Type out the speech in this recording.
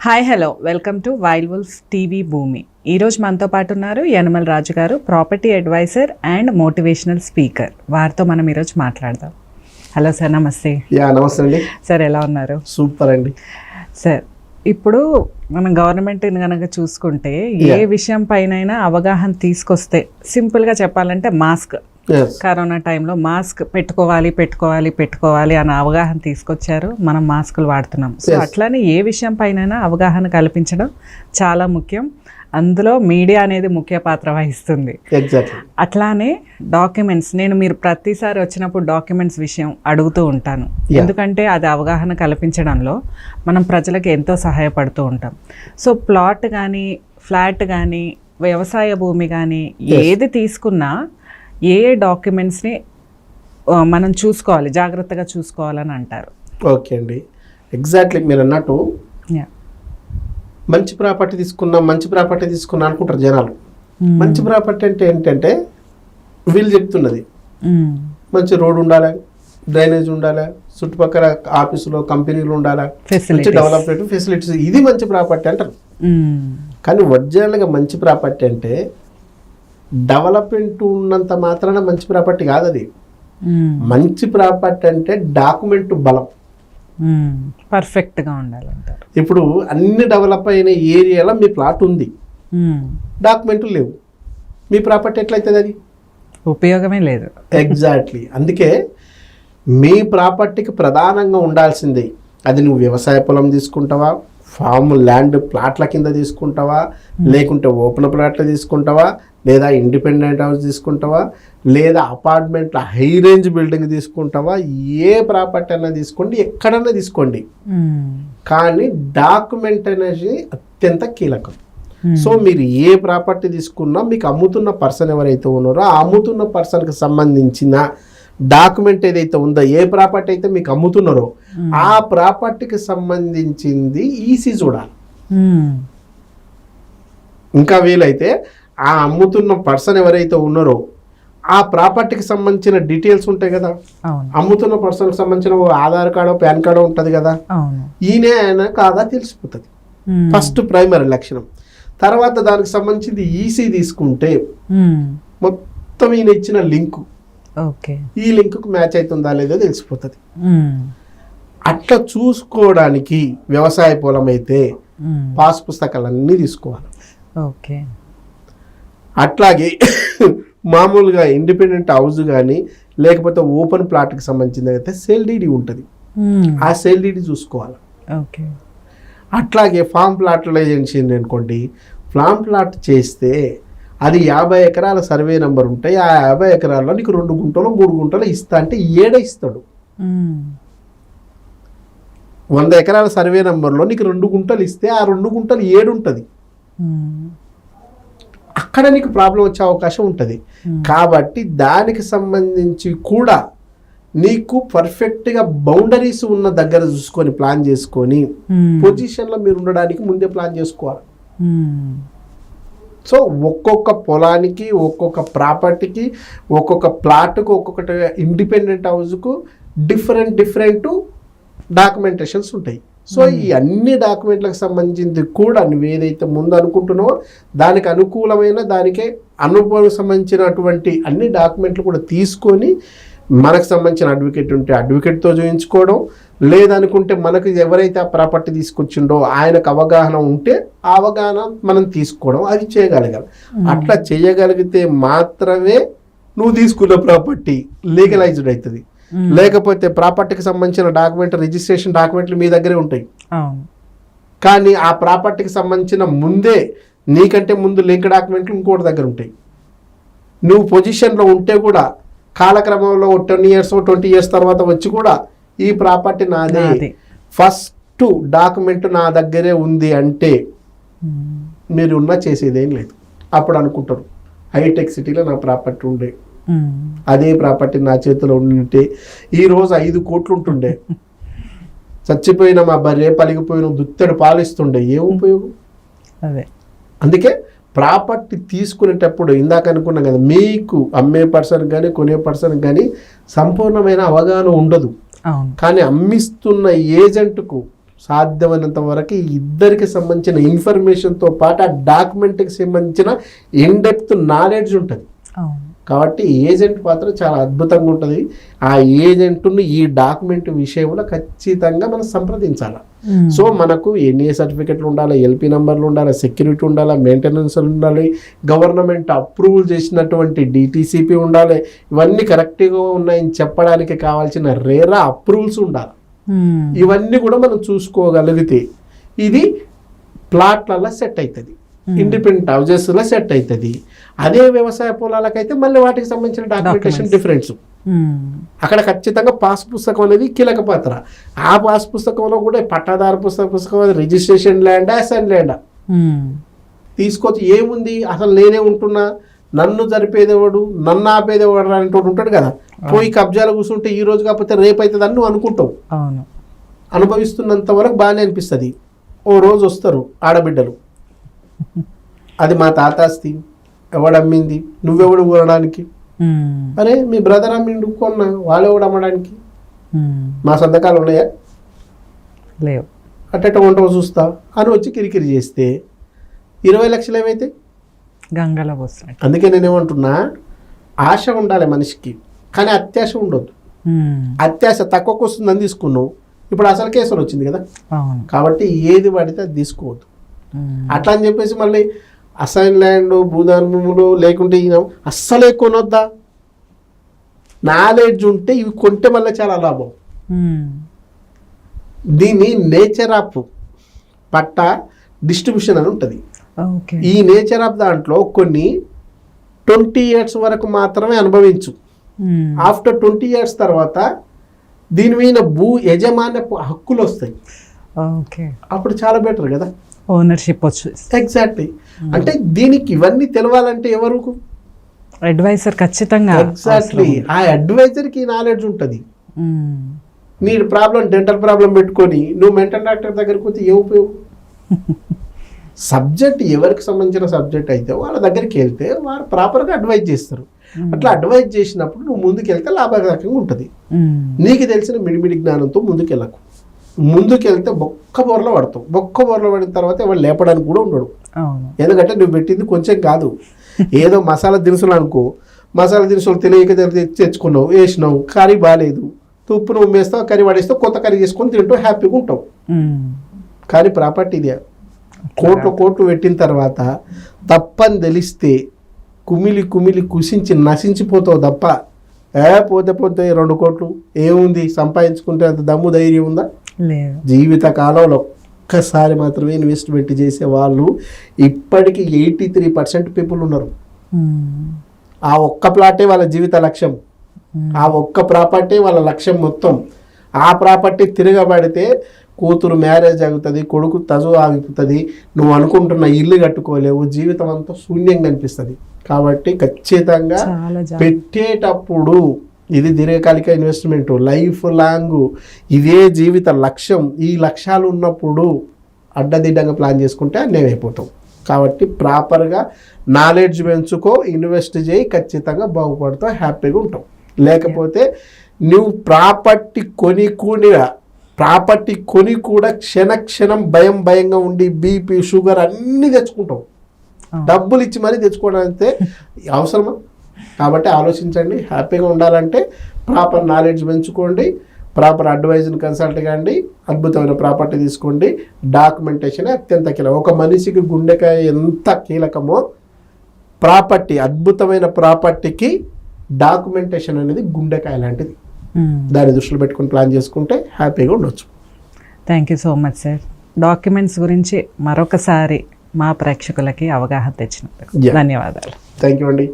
Hi hello welcome to wild wolf TV Bhoomi. ఈరోజు మనతో పాటు ఉన్నారు యనమల రాజు గారు, property advisor and motivational speaker. వారితో మనం ఈరోజు మాట్లాడదాం. హలో సార్, నమస్తే. నమస్తే అండి. సార్ ఎలా ఉన్నారు? సూపర్ అండి. సార్, ఇప్పుడు మనం గవర్నమెంట్ కనుక చూసుకుంటే ఏ విషయం పైన అవగాహన తీసుకొస్తే, సింపుల్గా చెప్పాలంటే మాస్క్, కరోనా టైంలో మాస్క్ పెట్టుకోవాలి అన్న అవగాహన తీసుకొచ్చారు. మనం మాస్కులు వాడుతున్నాం. సో అట్లానే ఏ విషయం పైన అవగాహన కల్పించడం చాలా ముఖ్యం. అందులో మీడియా అనేది ముఖ్య పాత్ర వహిస్తుంది. అట్లానే డాక్యుమెంట్స్, నేను మీరు ప్రతిసారి వచ్చినప్పుడు డాక్యుమెంట్స్ విషయం అడుగుతూ ఉంటాను. ఎందుకంటే అది అవగాహన కల్పించడంలో మనం ప్రజలకు ఎంతో సహాయపడుతూ ఉంటాం. సో ప్లాట్ కానీ, ఫ్లాట్ కానీ, వ్యవసాయ భూమి కానీ ఏది తీసుకున్నా ఏ డాక్యుమెంట్స్ని మనం చూసుకోవాలి, జాగ్రత్తగా చూసుకోవాలని అంటారు. ఓకే అండి, ఎగ్జాక్ట్లీ మీరు అన్నట్టు మంచి ప్రాపర్టీ తీసుకున్నా అనుకుంటారు జనాలు. మంచి ప్రాపర్టీ అంటే ఏంటంటే వీళ్ళు చెప్తున్నది మంచి రోడ్ ఉండాలి, డ్రైనేజ్ ఉండాలి, చుట్టుపక్కల ఆఫీసులో కంపెనీలు ఉండాలి, మంచి డెవలప్మెంట్ ఫెసిలిటీస్, ఇది మంచి ప్రాపర్టీ అంటారు. కానీ ఒరిజినల్గా మంచి ప్రాపర్టీ అంటే డెవలప్మెంట్ ఉన్నంత మాత్రాన మంచి ప్రాపర్టీ కాదు అది. మంచి ప్రాపర్టీ అంటే డాక్యుమెంట్ బలం, పర్ఫెక్ట్గా ఉండాలంటారు. ఇప్పుడు అన్ని డెవలప్ అయిన ఏరియాలో మీ ప్లాట్ ఉంది, డాక్యుమెంట్లు లేవు, మీ ప్రాపర్టీ ఎట్లయితుంది? అది ఉపయోగమే లేదు. ఎగ్జాక్ట్లీ. అందుకే మీ ప్రాపర్టీకి ప్రధానంగా ఉండాల్సిందే. అది నువ్వు వ్యవసాయ పొలం తీసుకుంటావా, ఫామ్ ల్యాండ్ ప్లాట్ల కింద తీసుకుంటావా, లేకుంటే ఓపెన్ ప్లాట్లు తీసుకుంటావా, లేదా ఇండిపెండెంట్ హౌస్ తీసుకుంటావా, లేదా అపార్ట్మెంట్ల హై రేంజ్ బిల్డింగ్ తీసుకుంటావా, ఏ ప్రాపర్టీ అయినా తీసుకోండి, ఎక్కడన్నా తీసుకోండి, కానీ డాక్యుమెంట్ అనేది అత్యంత కీలకం. సో మీరు ఏ ప్రాపర్టీ తీసుకున్నా మీకు అమ్ముతున్న పర్సన్ ఎవరైతే ఉన్నారో ఆ అమ్ముతున్న పర్సన్కి సంబంధించిన డాక్యుమెంట్ ఏదైతే ఉందో, ఏ ప్రాపర్టీ అయితే మీకు అమ్ముతున్నారో ఆ ప్రాపర్టీకి సంబంధించింది ఈసీ చూడాలి. ఇంకా వీలైతే ఆ అమ్ముతున్న పర్సన్ ఎవరైతే ఉన్నారో ఆ ప్రాపర్టీకి సంబంధించిన డీటెయిల్స్ ఉంటాయి కదా, అమ్ముతున్న పర్సన్కి సంబంధించిన ఆధార్ కార్డు, పాన్ కార్డు ఉంటుంది కదా, ఈయనే ఆయన కాదా తెలిసిపోతుంది. ఫస్ట్ ప్రైమరీ లక్షణం. తర్వాత దానికి సంబంధించింది ఈసీ తీసుకుంటే మొత్తం ఈయన ఇచ్చిన లింకు, ఈ లింకుకు మ్యాచ్ అవుతుందా లేదో తెలిసిపోతుంది. అట్లా చూసుకోవడానికి వ్యవసాయ పొలం అయితే పాస్ పుస్తకాలన్నీ తీసుకోవాలి. ఓకే. అట్లాగే మామూలుగా ఇండిపెండెంట్ హౌస్ కానీ లేకపోతే ఓపెన్ ప్లాట్కి సంబంధించింది అయితే సేల్ డీడీ ఉంటుంది, ఆ సేల్ డీడీ చూసుకోవాలి. ఓకే. అట్లాగే ఫామ్ ప్లాట్లో చేసింది అనుకోండి, ఫామ్ ప్లాట్ చేస్తే అది 50 ఎకరాల సర్వే నెంబర్ ఉంటాయి. ఆ 50 ఎకరాల్లో నీకు 2 గుంటలు 3 గుంటలు ఇస్తా అంటే 7 ఇస్తాడు. 100 ఎకరాల సర్వే నెంబర్లో నీకు 2 గుంటలు ఇస్తే ఆ 2 గుంటలు 7 ఉంటుంది. అక్కడ నీకు ప్రాబ్లం వచ్చే అవకాశం ఉంటుంది. కాబట్టి దానికి సంబంధించి కూడా నీకు పర్ఫెక్ట్గా బౌండరీస్ ఉన్న దగ్గర చూసుకొని ప్లాన్ చేసుకొని పొజిషన్లో మీరు ఉండడానికి ముందే ప్లాన్ చేసుకోవాలి. సో ఒక్కొక్క పొలానికి, ఒక్కొక్క ప్రాపర్టీకి, ఒక్కొక్క ప్లాట్కు, ఒక్కొక్కటి ఇండిపెండెంట్ హౌస్కు డిఫరెంట్ డాక్యుమెంటేషన్స్ ఉంటాయి. సో ఈ అన్ని డాక్యుమెంట్లకు సంబంధించింది కూడా నువ్వు ఏదైతే ముందు అనుకుంటున్నావో దానికి అనుకూలమైన, దానికే అనుభవం సంబంధించినటువంటి అన్ని డాక్యుమెంట్లు కూడా తీసుకొని మనకు సంబంధించిన అడ్వకేట్ ఉంటే అడ్వకేట్తో చూపించుకోవడం, లేదనుకుంటే మనకు ఎవరైతే ఆ ప్రాపర్టీ తీసుకొచ్చిండో ఆయనకు అవగాహన ఉంటే ఆ అవగాహన మనం తీసుకోవడం, అది చేయగలగాలి. అట్లా చేయగలిగితే మాత్రమే నువ్వు తీసుకున్న ప్రాపర్టీ లీగలైజ్డ్ అవుతుంది. లేకపోతే ప్రాపర్టీకి సంబంధించిన డాక్యుమెంట్, రిజిస్ట్రేషన్ డాక్యుమెంట్లు మీ దగ్గరే ఉంటాయి, కానీ ఆ ప్రాపర్టీకి సంబంధించిన ముందే నీకంటే ముందు లింక్ డాక్యుమెంట్లు ఇంకోటి దగ్గర ఉంటాయి. నువ్వు పొజిషన్లో ఉంటే కూడా కాలక్రమంలో 10 years 20 years తర్వాత వచ్చి కూడా ఈ ప్రాపర్టీ నాదే, ఫస్ట్ డాక్యుమెంట్ నా దగ్గరే ఉంది అంటే మీరు ఉన్న చేసేదేం లేదు. అప్పుడు అనుకుంటారు హైటెక్ సిటీలో నా ప్రాపర్టీ ఉండే, అదే ప్రాపర్టీ నా చేతిలో ఉంటే ఈరోజు 5 కోట్లు ఉంటుండే, చచ్చిపోయిన మా బర్రె పలిగిపోయిన దుత్తడు పాలిస్తుండే, ఏం ఉపయోగం? అదే. అందుకే ప్రాపర్టీ తీసుకునేటప్పుడు ఇందాక అనుకున్నాం కదా, మీకు అమ్మే పర్సన్ కానీ కొనే పర్సన్ కానీ సంపూర్ణమైన అవగాహన ఉండదు. కానీ అమ్మిస్తున్న ఏజెంట్కు సాధ్యమైనంత వరకు ఈ ఇద్దరికి సంబంధించిన ఇన్ఫర్మేషన్తో పాటు ఆ డాక్యుమెంట్కి సంబంధించిన ఇన్ డెప్త్ నాలెడ్జ్ ఉంటుంది. కాబట్టి ఏజెంట్ పాత్ర చాలా అద్భుతంగా ఉంటుంది. ఆ ఏజెంట్ను ఈ డాక్యుమెంట్ విషయంలో ఖచ్చితంగా మనం సంప్రదించాలి. సో మనకు ఎన్ఏ సర్టిఫికెట్లు ఉండాలి, ఎల్పి నంబర్లు ఉండాలి, సెక్యూరిటీ ఉండాలి, మెయింటెనెన్స్ ఉండాలి, గవర్నమెంట్ అప్రూవల్ చేసినటువంటి డిటీసీపీ ఉండాలి. ఇవన్నీ కరెక్ట్గా ఉన్నాయని చెప్పడానికి కావాల్సిన రేరా అప్రూవల్స్ ఉండాలి. ఇవన్నీ కూడా మనం చూసుకోగలిగితే ఇది ప్లాట్లలో సెట్ అవుతుంది, ఇండిపెండెంట్ హౌజెస్లో సెట్ అవుతుంది. అదే వ్యవసాయ పొలాలకైతే మళ్ళీ వాటికి సంబంధించిన డాక్యుమెంటేషన్ డిఫరెన్స్. అక్కడ ఖచ్చితంగా పాస్ పుస్తకం అనేది కీలక పాత్ర. ఆ పాస్ పుస్తకంలో కూడా పట్టాదారు పుస్తకం రిజిస్ట్రేషన్ ల్యాండా అసైన్ ల్యాండా తీసుకొచ్చి ఏముంది, అసలు నేనే ఉంటున్నా, నన్ను జరిపేదేవాడు, నన్ను ఆపేదేవాడు అనేటోడు ఉంటాడు కదా. పోయి కబ్జాలు కూర్చుంటే ఈ రోజు కాకపోతే రేపు అవుతుంది అని నువ్వు అనుకుంటావు. అనుభవిస్తున్నంత వరకు బాగానే అనిపిస్తుంది. ఓ రోజు వస్తారు ఆడబిడ్డలు, అది మా తాతాస్తి, ఎవడమ్మింది, నువ్వెవడు కొనడానికి, అరే మీ బ్రదర్ అమ్మిండు కొన్నా, వాళ్ళెవడు అమ్మడానికి, మా సంతకాలు ఉన్నాయా, లేవు, అట్ట ఉంటావు చూస్తా అని వచ్చి కిరికిరి చేస్తే 20 లక్షలు ఏమైతే గంగలో పోస్తాయి. అందుకే నేనేమంటున్నా, ఆశ ఉండాలి మనిషికి, కానీ అత్యాశ ఉండొద్దు. అత్యాశ తక్కువకు వస్తుందని తీసుకున్నావు, ఇప్పుడు అసలు కేసులు వచ్చింది కదా. కాబట్టి ఏది పడితే అది తీసుకోవద్దు. అట్లా అని చెప్పేసి మళ్ళీ అసైన్ ల్యాండ్, భూదానములు లేకుంటే అస్సలే కొనొద్దా. నాలెడ్జ్ ఉంటే ఇవి కొంటే మళ్ళీ చాలా లాభం. దీన్ని నేచర్ ఆఫ్ పట్టా డిస్ట్రిబ్యూషన్ అని ఉంటుంది. ఈ నేచర్ ఆఫ్ దాంట్లో కొన్ని 20 years వరకు మాత్రమే అనుభవించు. ఆఫ్టర్ 20 years తర్వాత దీని మీద భూ యజమాన్య హక్కులు వస్తాయి. అప్పుడు చాలా బెటర్ కదా, ఓనర్షిప్ వచ్చు. ఎగ్జాక్ట్లీ. అంటే దీనికి ఇవన్నీ తెలవాలంటే ఎవరు, అడ్వైజర్ ఖచ్చితంగా. ఎగ్జాక్ట్లీ, ఆ అడ్వైజర్కి నాలెడ్జ్ ఉంటుంది. నీ ప్రాబ్లం డెంటల్ ప్రాబ్లం పెట్టుకొని నువ్వు మెంటల్ డాక్టర్ దగ్గరికి పోతే ఏ ఉపయోగం. సబ్జెక్ట్ ఎవరికి సంబంధించిన సబ్జెక్ట్ అయితే వాళ్ళ దగ్గరికి వెళ్తే వారు ప్రాపర్గా అడ్వైజ్ చేస్తారు. అట్లా అడ్వైజ్ చేసినప్పుడు నువ్వు ముందుకెళ్తే లాభదాయకంగా ఉంటుంది. నీకు తెలిసిన మిడిమిడి జ్ఞానంతో ముందుకెళ్ళకు. ముందుకెళ్తే బొక్క బోర్లో పడతావు. బొక్క బోర్లో పడిన తర్వాత ఎవరు లేపడానికి కూడా ఉండడు. ఎందుకంటే నువ్వు పెట్టింది కొంచెం కాదు, ఏదో మసాలా దినుసులు అనుకో, మసాలా దినుసులు తెలియక తెచ్చుకున్నావు, వేసినావు, కర్రీ బాగాలేదు, ఉప్పు నువ్వు వేస్తావు, కర్రీ పడేస్తావు, కొత్త కర్రీ చేసుకొని తింటూ హ్యాపీగా ఉంటావు. కానీ ప్రాపర్టీ ఇదే, కోట్లు పెట్టిన తర్వాత తప్పని తెలిస్తే కుమిలి కుమిలి కుసించి నశించిపోతావు తప్ప పోతే 2 కోట్లు ఏముంది సంపాదించుకుంటే అంత దమ్ము ధైర్యం ఉందా? జీవిత కాలంలో ఒక్కసారి మాత్రమే ఇన్వెస్ట్మెంట్ చేసే వాళ్ళు ఇప్పటికీ 83% పీపుల్ ఉన్నారు. ఆ ఒక్క ప్లాటే వాళ్ళ జీవిత లక్ష్యం, ఆ ఒక్క ప్రాపర్టీ వాళ్ళ లక్ష్యం మొత్తం. ఆ ప్రాపర్టీ తిరగబడితే కూతురు మ్యారేజ్ ఆగుతుంది, కొడుకు తజు ఆగిపోతుంది, నువ్వు అనుకుంటున్న ఇల్లు కట్టుకోలేవు, జీవితం అంతా శూన్యంగా అనిపిస్తుంది. కాబట్టి ఖచ్చితంగా పెట్టేటప్పుడు ఇది దీర్ఘకాలిక ఇన్వెస్ట్మెంట్, లైఫ్ లాంగ్ ఇదే జీవిత లక్ష్యం. ఈ లక్ష్యాలు ఉన్నప్పుడు అడ్డదిడ్డంగా ప్లాన్ చేసుకుంటే అన్యాయం అయిపోతాం. కాబట్టి ప్రాపర్గా నాలెడ్జ్ పెంచుకో, ఇన్వెస్ట్ చేయి, ఖచ్చితంగా బాగుపడతావు, హ్యాపీగా ఉంటావు. లేకపోతే నువ్వు ప్రాపర్టీ కొని కూడా క్షణం భయంగా ఉండి బీపీ షుగర్ అన్నీ తెచ్చుకుంటావు. డబ్బులు ఇచ్చి మరీ తెచ్చుకోవడానికి అవసరమా? కాబట్టి ఆలోచించండి. హ్యాపీగా ఉండాలంటే ప్రాపర్ నాలెడ్జ్ పెంచుకోండి, ప్రాపర్ అడ్వైజ్ని కన్సల్ట్ కండి, అద్భుతమైన ప్రాపర్టీ తీసుకోండి. డాక్యుమెంటేషన్ అత్యంత కీలకం. ఒక మనిషికి గుండెకాయ ఎంత కీలకమో ప్రాపర్టీ, అద్భుతమైన ప్రాపర్టీకి డాక్యుమెంటేషన్ అనేది గుండెకాయ లాంటిది. దాన్ని దృష్టిలో పెట్టుకుని ప్లాన్ చేసుకుంటే హ్యాపీగా ఉండొచ్చు. Thank you so much sir. Documents గురించి మరొకసారి మా ప్రేక్షకులకి అవగాహన తెచ్చినందుకు ధన్యవాదాలు. థ్యాంక్ యూ అండి.